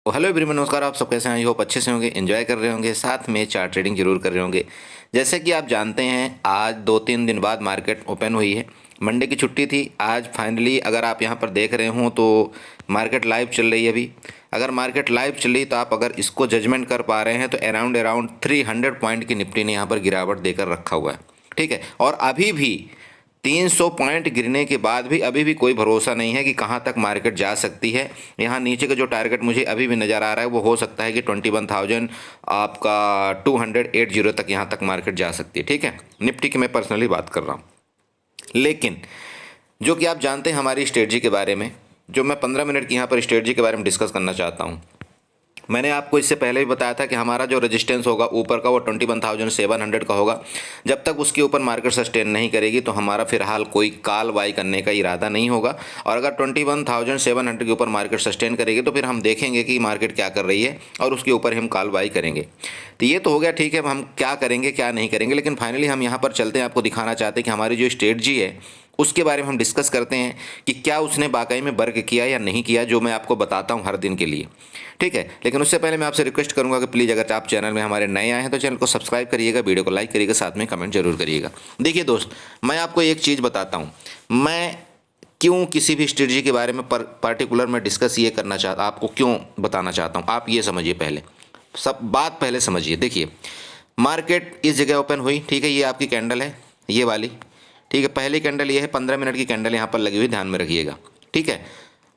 तो hello everyone, नमस्कार। आप सब कैसे हैं? आई होप अच्छे से होंगे, एंजॉय कर रहे होंगे, साथ में चार्ट ट्रेडिंग जरूर कर रहे होंगे। जैसे कि आप जानते हैं, आज 2-3 दिन बाद मार्केट ओपन हुई है। मंडे की छुट्टी थी, आज फाइनली अगर आप यहाँ पर देख रहे हो तो मार्केट लाइव चल रही है अभी। अगर मार्केट लाइव चल रही तो आप अगर इसको जजमेंट कर पा रहे हैं तो अराउंड 300 पॉइंट की निफ्टी ने यहाँ पर गिरावट देकर रखा हुआ है। ठीक है, और अभी भी 300 पॉइंट गिरने के बाद भी अभी भी कोई भरोसा नहीं है कि कहाँ तक मार्केट जा सकती है। यहाँ नीचे का जो टारगेट मुझे अभी भी नज़र आ रहा है वो हो सकता है कि 21,000 आपका 280 तक यहाँ तक मार्केट जा सकती है। ठीक है, निफ्टी की मैं पर्सनली बात कर रहा हूँ। लेकिन जो कि आप जानते हैं हमारी स्ट्रेटजी के बारे में, जो मैं 15 मिनट की यहाँ पर स्ट्रेटजी के बारे में डिस्कस करना चाहता हूँ। मैंने आपको इससे पहले भी बताया था कि हमारा जो रेजिस्टेंस होगा ऊपर का वो 21,700 का होगा। जब तक उसके ऊपर मार्केट सस्टेन नहीं करेगी तो हमारा फिलहाल कोई कॉल बाई करने का इरादा नहीं होगा। और अगर 21,700 के ऊपर मार्केट सस्टेन करेगी तो फिर हम देखेंगे कि मार्केट क्या कर रही है और उसके ऊपर हम कॉल बाई करेंगे। तो ये तो हो गया, ठीक है, हम क्या करेंगे क्या नहीं करेंगे। लेकिन फाइनली हम यहाँ पर चलते हैं, आपको दिखाना चाहते हैं कि हमारी जो स्ट्रेटजी है उसके बारे में हम डिस्कस करते हैं कि क्या उसने वाकई में वर्क किया या नहीं किया, जो मैं आपको बताता हूं हर दिन के लिए। ठीक है, लेकिन उससे पहले मैं आपसे रिक्वेस्ट करूंगा कि प्लीज़ अगर आप चैनल में हमारे नए आए हैं तो चैनल को सब्सक्राइब करिएगा, वीडियो को लाइक करिएगा, साथ में कमेंट जरूर करिएगा। देखिए दोस्त, मैं आपको एक चीज़ बताता हूँ, मैं क्यों किसी भी स्ट्रेटजी के बारे में पर्टिकुलर मैं डिस्कस ये करना चाहता, आपको क्यों बताना चाहता हूँ, आप ये समझिए। पहले सब बात पहले समझिए। देखिए, मार्केट इस जगह ओपन हुई, ठीक है, ये आपकी कैंडल है, ये वाली, ठीक है, पहली कैंडल ये है, 15 मिनट की कैंडल यहाँ पर लगी हुई, ध्यान में रखिएगा। ठीक है,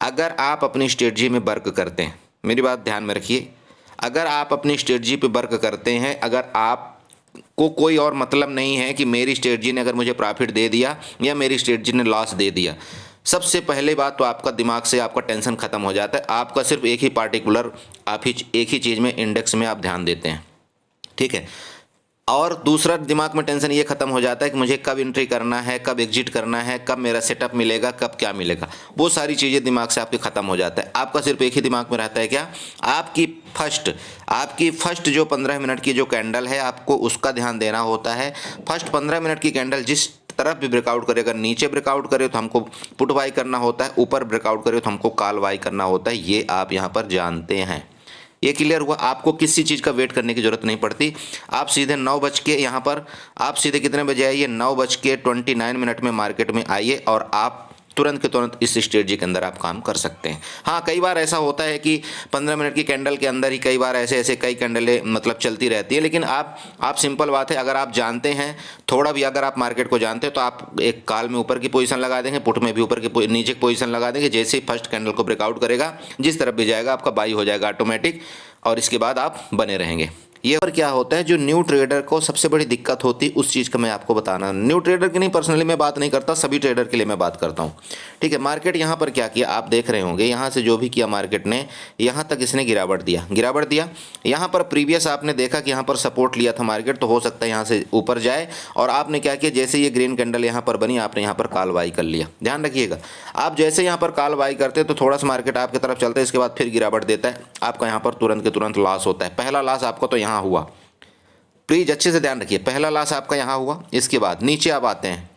अगर आप अपनी स्ट्रेटजी में वर्क करते हैं, मेरी बात ध्यान में रखिए, अगर आप अपनी स्ट्रेटजी पे वर्क करते हैं, अगर आप को कोई और मतलब नहीं है कि मेरी स्ट्रेटजी ने अगर मुझे प्रॉफिट दे दिया या मेरी स्ट्रेटजी ने लॉस दे दिया, सबसे पहले बात तो आपका दिमाग से आपका टेंशन खत्म हो जाता है। आपका सिर्फ एक ही पार्टिकुलर एक ही चीज़ में, इंडेक्स में आप ध्यान देते हैं। ठीक है, और दूसरा दिमाग में टेंशन ये खत्म हो जाता है कि मुझे कब एंट्री करना है, कब एग्जिट करना है, कब मेरा सेटअप मिलेगा, कब क्या मिलेगा। वो सारी चीज़ें दिमाग से आपके खत्म हो जाता है। आपका सिर्फ एक ही दिमाग में रहता है, क्या, आपकी फर्स्ट जो 15 मिनट की जो कैंडल है, आपको उसका ध्यान देना होता है। फर्स्ट 15 मिनट की कैंडल जिस तरफ भी ब्रेकआउट करे, अगर नीचे ब्रेकआउट करे तो हमको पुट बाई करना होता है, ऊपर ब्रेकआउट करे तो हमको कॉल बाई करना होता है। ये आप यहाँ पर जानते हैं। ये क्लियर हुआ? आपको किसी चीज़ का वेट करने की जरूरत नहीं पड़ती। आप सीधे 9 बज के यहाँ पर, आप सीधे कितने बजे आइए, 9:29 में मार्केट में आइए और आप तुरंत के तुरंत इस स्ट्रेटजी के अंदर आप काम कर सकते हैं। हाँ, कई बार ऐसा होता है कि 15 मिनट की कैंडल के अंदर ही कई बार ऐसे कई कैंडलें मतलब चलती रहती है। लेकिन आप सिंपल बात है, अगर आप जानते हैं थोड़ा भी, अगर आप मार्केट को जानते हैं तो आप एक कॉल में ऊपर की पोजीशन लगा देंगे, पुट में भी ऊपर की नीचे की पोजीशन लगा देंगे। जैसे ही फर्स्ट कैंडल को ब्रेकआउट करेगा, जिस तरफ भी जाएगा आपका बाई हो जाएगा ऑटोमेटिक, और इसके बाद आप बने रहेंगे। ये पर क्या होता है, जो न्यू ट्रेडर को सबसे बड़ी दिक्कत होती है, उस चीज़ का मैं आपको बताना। न्यू ट्रेडर की नहीं, पर्सनली मैं बात नहीं करता, सभी ट्रेडर के लिए मैं बात करता हूँ। ठीक है, मार्केट यहाँ पर क्या किया आप देख रहे होंगे, यहाँ से जो भी किया मार्केट ने, यहाँ तक इसने गिरावट दिया। यहाँ पर प्रीवियस आपने देखा कि यहाँ पर सपोर्ट लिया था मार्केट, तो हो सकता है यहाँ से ऊपर जाए। और आपने क्या किया, जैसे ये ग्रीन कैंडल यहाँ पर बनी, आपने यहाँ पर कॉल बाई कर लिया। ध्यान रखिएगा, आप जैसे यहाँ पर कॉल बाई करते तो थोड़ा सा मार्केट आपकी तरफ चलता है, इसके बाद फिर गिरावट देता है, आपका यहाँ पर तुरंत के तुरंत लॉस होता है। पहला लॉस आपका तो यहाँ हुआ, प्लीज अच्छे से ध्यान रखिए, पहला लॉस आपका यहाँ हुआ। इसके बाद नीचे आप आते हैं,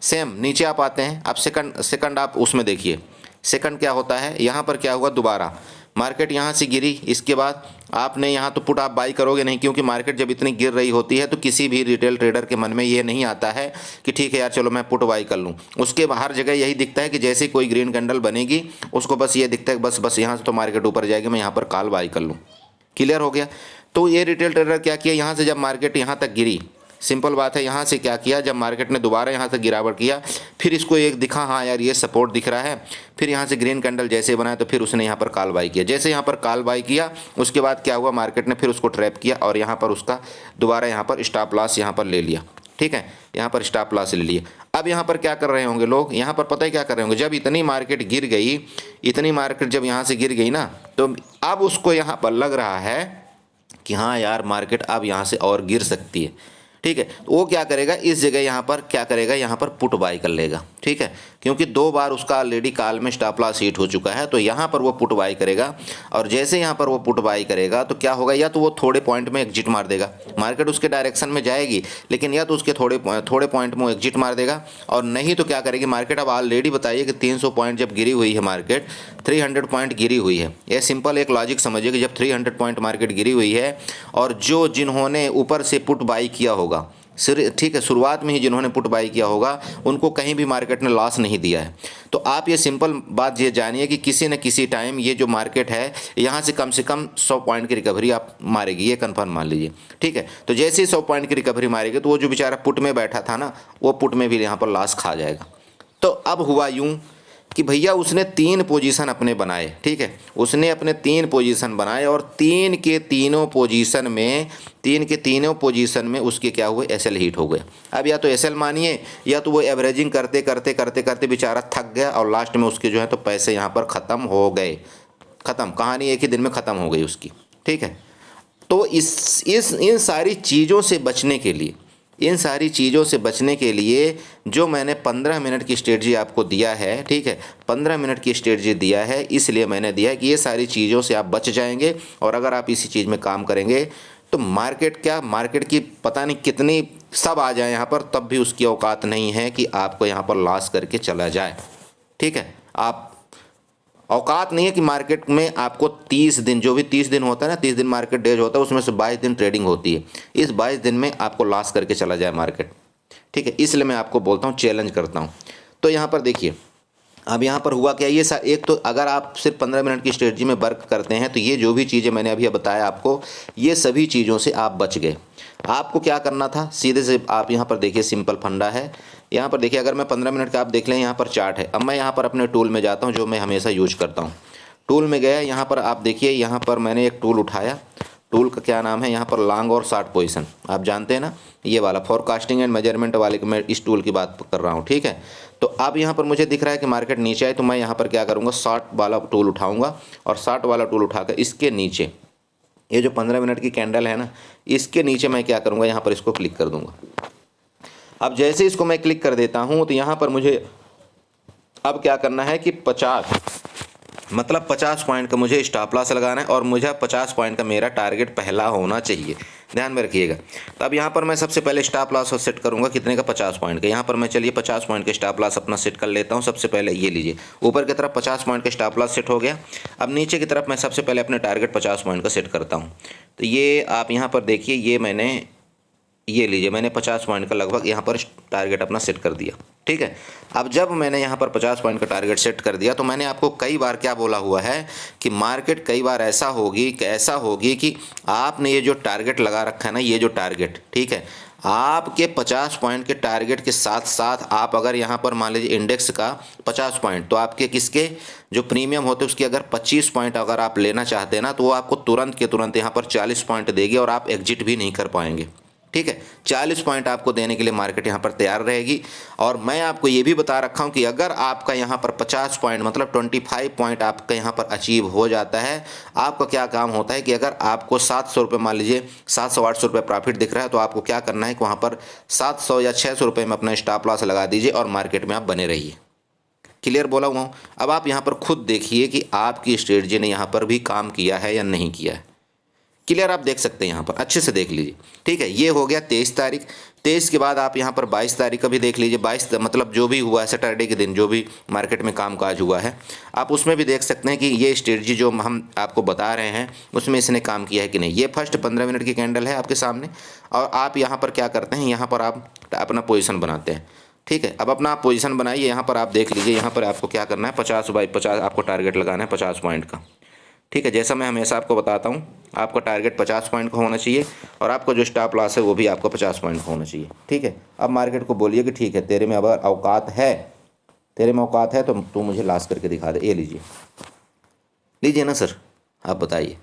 सेम नीचे आप आते हैं, आप सेकंड आप उसमें देखिए, सेकंड क्या होता है, यहाँ पर क्या हुआ, दोबारा मार्केट यहाँ से गिरी। इसके बाद आपने यहाँ तो पुट आप बाई करोगे नहीं, क्योंकि मार्केट जब इतनी गिर रही होती है तो किसी भी रिटेल ट्रेडर के मन में ये नहीं आता है कि ठीक है यार चलो मैं पुट बाई कर लूँ। उसके हर जगह यही दिखता है कि जैसे कोई ग्रीन कैंडल बनेगी उसको बस ये दिखता है बस यहाँ से तो मार्केट ऊपर जाएगी, मैं यहाँ पर कॉल बाई कर लूँ। क्लियर हो गया? तो ये रिटेल ट्रेडर क्या किया, यहाँ से जब मार्केट यहाँ तक गिरी, सिंपल बात है, यहाँ से क्या किया, जब मार्केट ने दोबारा यहाँ से गिरावट किया, फिर इसको एक दिखा हाँ यार ये सपोर्ट दिख रहा है, फिर यहाँ से ग्रीन कैंडल जैसे बनाया तो फिर उसने यहाँ पर कॉल बाई किया। जैसे यहाँ पर कॉल बाई किया, उसके बाद क्या हुआ, मार्केट ने फिर उसको ट्रैप किया और यहाँ पर उसका दोबारा यहाँ पर स्टॉप लॉस यहाँ पर ले लिया। ठीक है, यहाँ पर स्टॉप लॉस ले लिए। अब यहाँ पर क्या कर रहे होंगे लोग, यहाँ पर पता है क्या कर रहे होंगे, जब इतनी मार्केट गिर गई, इतनी मार्केट जब यहाँ से गिर गई ना, तो अब उसको यहाँ पर लग रहा है कि हाँ यार मार्केट अब यहाँ से और गिर सकती है। ठीक है, तो वो क्या करेगा, इस जगह यहाँ पर क्या करेगा, यहाँ पर पुट बाई कर लेगा। ठीक है, क्योंकि 2 बार उसका ऑलरेडी कॉल में स्टॉप लॉस हिट हो चुका है। तो यहाँ पर वो पुट बाई करेगा, और जैसे यहाँ पर वो पुट बाई करेगा तो क्या होगा, या तो वो थोड़े पॉइंट में एग्जिट मार देगा, मार्केट उसके डायरेक्शन में जाएगी, लेकिन या तो उसके थोड़े पॉइंट में एग्जिट मार देगा, और नहीं तो क्या करेगी मार्केट। अब ऑलरेडी बताइए कि 300 पॉइंट जब गिरी हुई है मार्केट, 300 पॉइंट गिरी हुई है। ये सिंपल एक लॉजिक समझिए कि जब 300 पॉइंट मार्केट गिरी हुई है, और जिन्होंने ऊपर से पुट बाई किया होगा, ठीक है, शुरुआत में ही जिन्होंने पुट बाई किया होगा, उनको कहीं भी मार्केट ने लॉस नहीं दिया है। तो आप ये सिंपल बात ये जानिए कि किसी न किसी टाइम ये जो मार्केट है यहाँ से कम 100 पॉइंट की रिकवरी आप मारेगी, ये कंफर्म मान लीजिए। ठीक है, तो जैसे ही 100 पॉइंट की रिकवरी मारेगी तो वो जो बेचारा पुट में बैठा था ना, वो पुट में भी यहाँ पर लॉस खा जाएगा। तो अब हुआ यूँ कि भैया उसने 3 पोजीशन अपने बनाए, ठीक है, उसने अपने 3 पोजीशन बनाए, और 3 के तीनों पोजीशन में उसके क्या हुए, एसएल हिट हो गए। अब या तो एसएल मानिए, या तो वो एवरेजिंग करते करते करते करते बेचारा थक गया, और लास्ट में उसके जो है तो पैसे यहाँ पर ख़त्म हो गए। ख़त्म, कहानी एक ही दिन में ख़त्म हो गई उसकी। ठीक है, तो इन सारी चीज़ों से बचने के लिए जो मैंने 15 मिनट की स्ट्रेटजी आपको दिया है, ठीक है, 15 मिनट की स्ट्रेटजी दिया है, इसलिए मैंने दिया है कि ये सारी चीज़ों से आप बच जाएंगे, और अगर आप इसी चीज़ में काम करेंगे तो मार्केट की पता नहीं कितनी सब आ जाए यहाँ पर, तब भी उसकी औकात नहीं है कि आपको यहाँ पर लॉस करके चला जाए। ठीक है, आप औकात नहीं है कि मार्केट में आपको 30 दिन, जो भी 30 दिन होता है ना, 30 दिन मार्केट डेज होता है, उसमें से 22 दिन ट्रेडिंग होती है, इस 22 दिन में आपको लॉस करके चला जाए मार्केट। ठीक है, इसलिए मैं आपको बोलता हूँ, चैलेंज करता हूँ। तो यहाँ पर देखिए, अब यहाँ पर हुआ क्या, ये एक तो अगर आप सिर्फ 15 मिनट की स्ट्रेटजी में वर्क करते हैं तो ये जो भी चीज़ें मैंने अभी बताया आपको, ये सभी चीज़ों से आप बच गए। आपको क्या करना था, सीधे से आप यहाँ पर देखिए, सिंपल फंडा है। यहाँ पर देखिए, अगर मैं 15 मिनट का आप देख लें, यहाँ पर चार्ट है। अब मैं यहाँ पर अपने टूल में जाता हूँ, जो मैं हमेशा यूज करता हूँ। टूल में गया, यहाँ पर आप देखिए, यहाँ पर मैंने एक टूल उठाया, टूल का क्या नाम है, यहाँ पर लॉन्ग और शॉर्ट पोजीशन, आप जानते हैं ना, ये वाला फोरकास्टिंग एंड मेजरमेंट वाले, मैं इस टूल की बात कर रहा हूँ। ठीक है, तो अब यहाँ पर मुझे दिख रहा है कि मार्केट नीचे आए, तो मैं यहाँ पर क्या करूँगा, शॉर्ट वाला टूल उठाऊँगा, और शॉर्ट वाला टूल उठाकर इसके नीचे, ये जो 15 मिनट की कैंडल है ना, इसके नीचे मैं क्या करूँगा, यहाँ पर इसको क्लिक कर दूँगा। अब जैसे इसको मैं क्लिक कर देता हूँ, तो यहाँ पर मुझे अब क्या करना है कि 50 पॉइंट का मुझे स्टॉप लॉस लगाना है, और मुझे 50 पॉइंट का मेरा टारगेट पहला होना चाहिए, ध्यान में रखिएगा। तो अब यहाँ पर मैं सबसे पहले स्टॉप लॉस सेट करूँगा, कितने का, 50 पॉइंट का। यहाँ पर मैं चलिए 50 पॉइंट का स्टॉप लॉस अपना सेट कर लेता हूँ। सबसे पहले ये लीजिए, ऊपर की तरफ 50 पॉइंट का स्टॉप लॉस सेट हो गया। अब नीचे की तरफ मैं सबसे पहले अपने टारगेट 50 पॉइंट का सेट करता हूँ। तो ये आप यहाँ पर देखिए, ये लीजिए, मैंने 50 पॉइंट का लगभग यहाँ पर टारगेट अपना सेट कर दिया। ठीक है, अब जब मैंने यहाँ पर 50 पॉइंट का टारगेट सेट कर दिया, तो मैंने आपको कई बार क्या बोला हुआ है कि मार्केट कई बार ऐसा होगी कि आपने ये जो टारगेट लगा रखा है ना, ये जो टारगेट, ठीक है, आपके 50 पॉइंट के टारगेट के साथ साथ आप अगर यहाँ पर मान लीजिए इंडेक्स का 50 पॉइंट, तो आपके किसके जो प्रीमियम होते हैं उसके अगर 25 पॉइंट अगर आप लेना चाहते हैं ना, तो वो आपको तुरंत के तुरंत यहाँ पर 40 पॉइंट देगी, और आप एग्जिट भी नहीं कर पाएंगे। ठीक है, 40 पॉइंट आपको देने के लिए मार्केट यहाँ पर तैयार रहेगी। और मैं आपको ये भी बता रखा हूँ कि अगर आपका यहाँ पर 50 पॉइंट मतलब 25 पॉइंट आपका यहाँ पर अचीव हो जाता है, आपका क्या काम होता है कि अगर आपको 700 रुपये, मान लीजिए 700-800 रुपये प्रॉफिट दिख रहा है, तो आपको क्या करना है कि वहाँ पर 700 या 600 रुपये में अपना स्टॉप लॉस लगा दीजिए, और मार्केट में आप बने रहिए। क्लियर बोला हुआ हूँ। अब आप यहाँ पर खुद देखिए कि आपकी स्ट्रेटजी ने यहाँ पर भी काम किया है या नहीं किया है। क्लियर, आप देख सकते हैं, यहाँ पर अच्छे से देख लीजिए। ठीक है, ये हो गया 23 तारीख। 23 के बाद आप यहाँ पर 22 तारीख का भी देख लीजिए। 22 मतलब जो भी हुआ है सैटरडे के दिन, जो भी मार्केट में कामकाज हुआ है, आप उसमें भी देख सकते हैं कि ये स्ट्रेटजी जो हम आपको बता रहे हैं उसमें इसने काम किया है कि नहीं। ये फर्स्ट 15 मिनट की कैंडल है आपके सामने, और आप यहाँ पर क्या करते हैं, यहाँ पर आप अपना पोजीशन बनाते हैं। ठीक है, अब अपना आप पोजीशन बनाइए। यहाँ पर आप देख लीजिए, यहाँ पर आपको क्या करना है, 50/50 आपको टारगेट लगाना है 50 पॉइंट का। ठीक है, जैसा मैं हमेशा आपको बताता हूँ, आपका टारगेट 50 पॉइंट का होना चाहिए, और आपका जो स्टॉप लॉस है वो भी आपको 50 पॉइंट का होना चाहिए। ठीक है, अब मार्केट को बोलिए कि ठीक है, तेरे में अगर औकात है तो तू मुझे लॉस करके दिखा दे। ये लीजिए ना सर, आप बताइए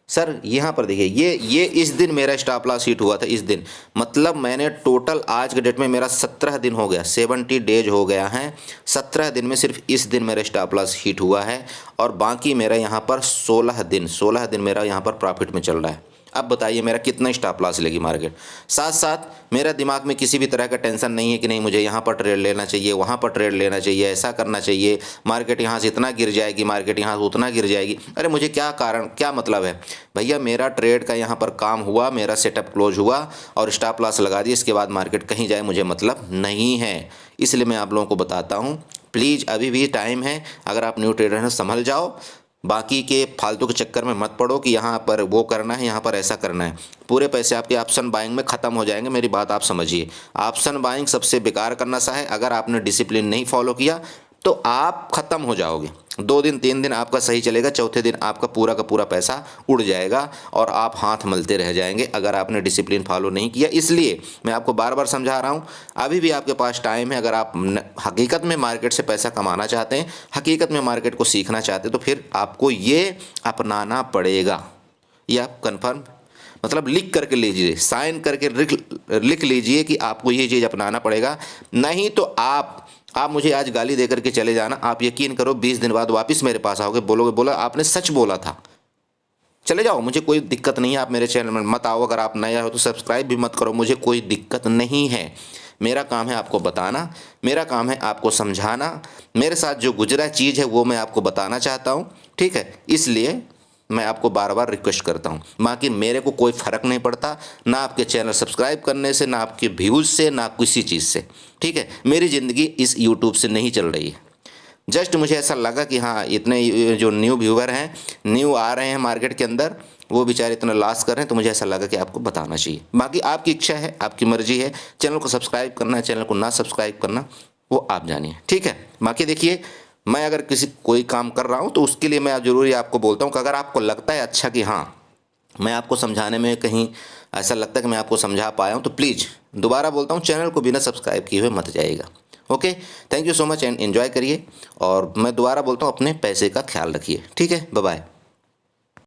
सर। यहाँ पर देखिए, ये इस दिन मेरा स्टॉप लॉस हिट हुआ था। इस दिन मतलब मैंने टोटल आज के डेट में मेरा 17 दिन हो गया, 70 डेज हो गया है। 17 दिन में सिर्फ इस दिन मेरा स्टॉप लॉस हिट हुआ है, और बाकी मेरा यहाँ पर 16 दिन मेरा यहाँ पर प्रॉफिट में चल रहा है। अब बताइए मेरा कितना स्टॉप लॉस लेगी मार्केट। साथ साथ मेरा दिमाग में किसी भी तरह का टेंशन नहीं है कि नहीं मुझे यहाँ पर ट्रेड लेना चाहिए, वहाँ पर ट्रेड लेना चाहिए, ऐसा करना चाहिए, मार्केट यहाँ से इतना गिर जाएगी, मार्केट यहाँ से उतना गिर जाएगी। अरे मुझे क्या कारण, क्या मतलब है भैया, मेरा ट्रेड का यहाँ पर काम हुआ, मेरा सेटअप क्लोज हुआ और स्टॉप लॉस लगा दिया, इसके बाद मार्केट कहीं जाए मुझे मतलब नहीं है। इसलिए मैं आप लोगों को बताता हूँ, प्लीज़ अभी भी टाइम है, अगर आप न्यू ट्रेडर हैं संभल जाओ, बाकी के फालतू के चक्कर में मत पड़ो कि यहाँ पर वो करना है, यहाँ पर ऐसा करना है। पूरे पैसे आपके ऑप्शन बाइंग में ख़त्म हो जाएंगे, मेरी बात आप समझिए। ऑप्शन बाइंग सबसे बेकार का नशा है, अगर आपने डिसिप्लिन नहीं फॉलो किया तो आप ख़त्म हो जाओगे। 2 दिन 3 दिन आपका सही चलेगा, चौथे दिन आपका पूरा का पूरा पैसा उड़ जाएगा और आप हाथ मलते रह जाएंगे अगर आपने डिसिप्लिन फॉलो नहीं किया। इसलिए मैं आपको बार बार समझा रहा हूँ, अभी भी आपके पास टाइम है। अगर आप हकीकत में मार्केट से पैसा कमाना चाहते हैं, हकीकत में मार्केट को सीखना चाहते हैं, तो फिर आपको ये अपनाना पड़ेगा। ये आप कन्फर्म मतलब लिख करके लीजिए, साइन करके लिख लीजिए कि आपको ये चीज़ अपनाना पड़ेगा। नहीं तो आप मुझे आज गाली दे करके चले जाना, आप यकीन करो 20 दिन बाद वापस मेरे पास आओगे, बोलोगे बोला आपने सच बोला था। चले जाओ, मुझे कोई दिक्कत नहीं है, आप मेरे चैनल में मत आओ। अगर आप नया हो तो सब्सक्राइब भी मत करो, मुझे कोई दिक्कत नहीं है। मेरा काम है आपको बताना, मेरा काम है आपको समझाना, मेरे साथ जो गुजरा चीज़ है वो मैं आपको बताना चाहता हूँ, ठीक है। इसलिए मैं आपको बार बार रिक्वेस्ट करता हूँ। बाकी मेरे को कोई फ़र्क नहीं पड़ता, ना आपके चैनल सब्सक्राइब करने से, ना आपके व्यूज़ से, ना किसी चीज़ से, ठीक है। मेरी ज़िंदगी इस यूट्यूब से नहीं चल रही है। जस्ट मुझे ऐसा लगा कि हाँ, इतने जो न्यू व्यूवर हैं, न्यू आ रहे हैं मार्केट के अंदर, वो बेचारे इतना लॉस कर रहे हैं, तो मुझे ऐसा लगा कि आपको बताना चाहिए। बाकी आपकी इच्छा है, आपकी मर्जी है, चैनल को सब्सक्राइब करना है, चैनल को ना सब्सक्राइब करना, वो आप जानिए, ठीक है। बाकी देखिए, मैं अगर कोई काम कर रहा हूँ तो उसके लिए मैं ज़रूरी आपको बोलता हूँ कि अगर आपको लगता है अच्छा कि हाँ मैं आपको समझाने में कहीं ऐसा लगता है कि मैं आपको समझा पाया हूँ, तो प्लीज़ दोबारा बोलता हूँ, चैनल को बिना सब्सक्राइब किए हुए मत जाइएगा। Okay, thank you so much and enjoy करिए। और मैं दोबारा बोलता हूँ, अपने पैसे का ख्याल रखिए, ठीक है। Bye bye.